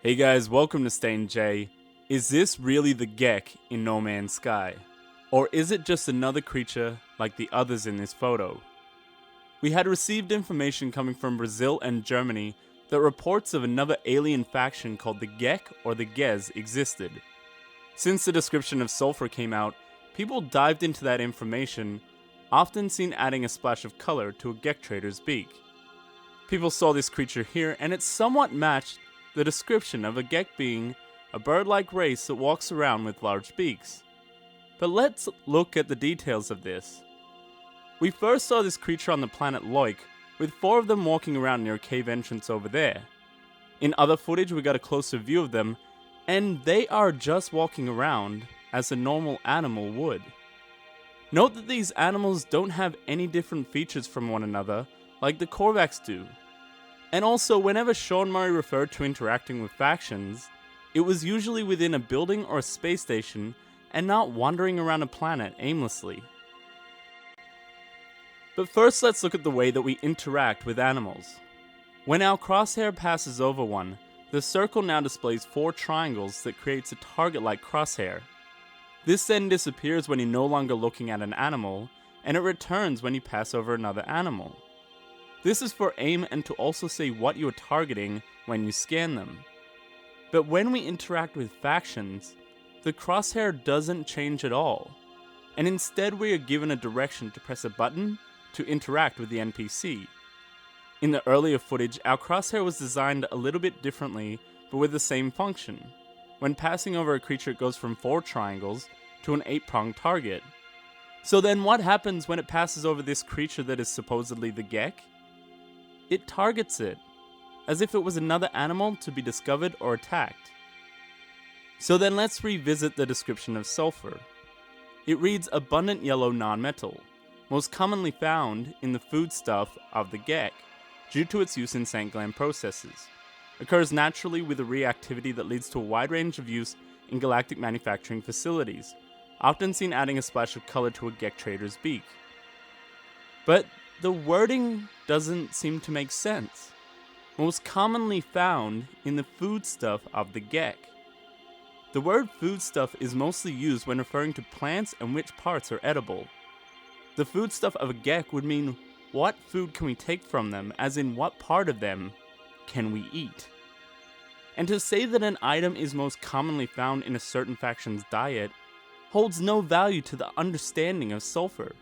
Hey guys, welcome to Stain J. Is this really the Gek in No Man's Sky? Or is it just another creature like the others in this photo? We had received information coming from Brazil and Germany that reports of another alien faction called the Gek or the Gez existed. Since the description of Sulfur came out, people dived into that information, often seen adding a splash of color to a Gek trader's beak. People saw this creature here and it somewhat matched the description of a Gek being a bird-like race that walks around with large beaks. But let's look at the details of this. We first saw this creature on the planet Loik, with 4 of them walking around near a cave entrance over there. In other footage we got a closer view of them, and they are just walking around as a normal animal would. Note that these animals don't have any different features from one another like the Korvax do. And also, whenever Sean Murray referred to interacting with factions, it was usually within a building or a space station and not wandering around a planet aimlessly. But first let's look at the way that we interact with animals. When our crosshair passes over one, the circle now displays 4 triangles that creates a target-like crosshair. This then disappears when you're no longer looking at an animal, and it returns when you pass over another animal. This is for aim and to also say what you are targeting when you scan them. But when we interact with factions, the crosshair doesn't change at all, and instead we are given a direction to press a button to interact with the NPC. In the earlier footage, our crosshair was designed a little bit differently, but with the same function. When passing over a creature, it goes from 4 triangles to an 8-pronged target. So then what happens when it passes over this creature that is supposedly the Gek? It targets it, as if it was another animal to be discovered or attacked. So then let's revisit the description of Sulfur. It reads abundant yellow non-metal, most commonly found in the foodstuff of the Gek, due to its use in scent gland processes. Occurs naturally with a reactivity that leads to a wide range of use in galactic manufacturing facilities, often seen adding a splash of color to a Gek trader's beak. But the wording doesn't seem to make sense. Most commonly found in the foodstuff of the Gek. The word foodstuff is mostly used when referring to plants and which parts are edible. The foodstuff of a Gek would mean what food can we take from them, as in what part of them can we eat. And to say that an item is most commonly found in a certain faction's diet holds no value to the understanding of Sulfur.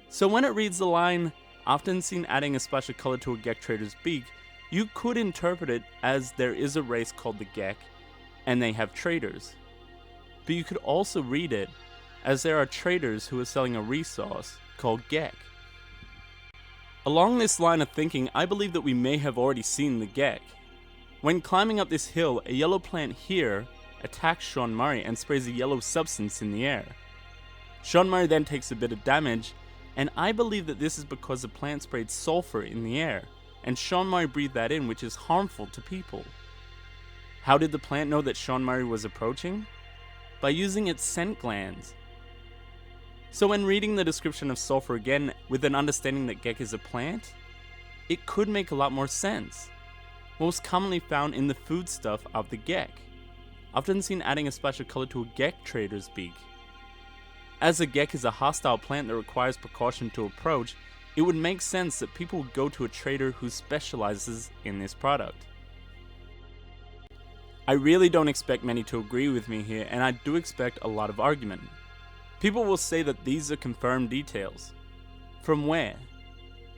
So when it reads the line, often seen adding a splash of color to a Gek trader's beak, you could interpret it as there is a race called the Gek, and they have traders. But you could also read it as there are traders who are selling a resource called Gek. Along this line of thinking, I believe that we may have already seen the Gek. When climbing up this hill, a yellow plant here attacks Sean Murray and sprays a yellow substance in the air. Sean Murray then takes a bit of damage, and I believe that this is because the plant sprayed sulfur in the air, and Sean Murray breathed that in, which is harmful to people. How did the plant know that Sean Murray was approaching? By using its scent glands. So when reading the description of sulfur again with an understanding that Gek is a plant, it could make a lot more sense. Most commonly found in the foodstuff of the Gek, often seen adding a splash of color to a Gek trader's beak. As a Gek is a hostile plant that requires precaution to approach, it would make sense that people would go to a trader who specializes in this product. I really don't expect many to agree with me here, and I do expect a lot of argument. People will say that these are confirmed details. From where?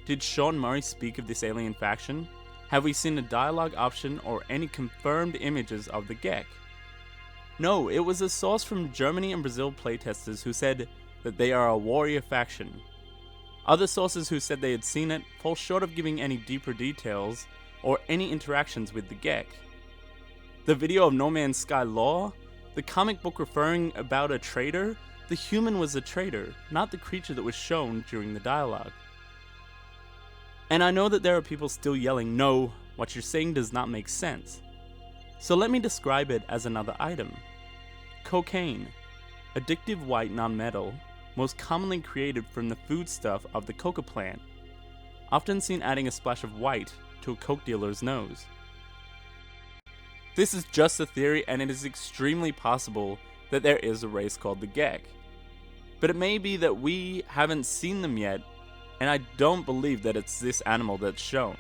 Did Sean Murray speak of this alien faction? Have we seen a dialogue option or any confirmed images of the Gek? No, it was a source from Germany and Brazil playtesters who said that they are a warrior faction. Other sources who said they had seen it fall short of giving any deeper details or any interactions with the Gek. The video of No Man's Sky lore, the comic book referring about a trader, the human was a trader, not the creature that was shown during the dialogue. And I know that there are people still yelling, no, what you're saying does not make sense. So let me describe it as another item. Cocaine, addictive white nonmetal, most commonly created from the foodstuff of the coca plant, often seen adding a splash of white to a coke dealer's nose. This is just a theory, and it is extremely possible that there is a race called the Gek. But it may be that we haven't seen them yet, and I don't believe that it's this animal that's shown.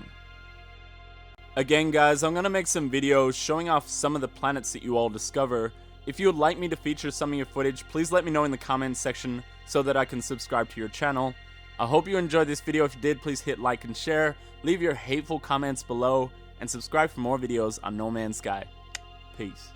Again guys, I'm going to make some videos showing off some of the planets that you all discover. If you would like me to feature some of your footage, please let me know in the comments section so that I can subscribe to your channel. I hope you enjoyed this video. If you did, please hit like and share, leave your hateful comments below, and subscribe for more videos on No Man's Sky. Peace.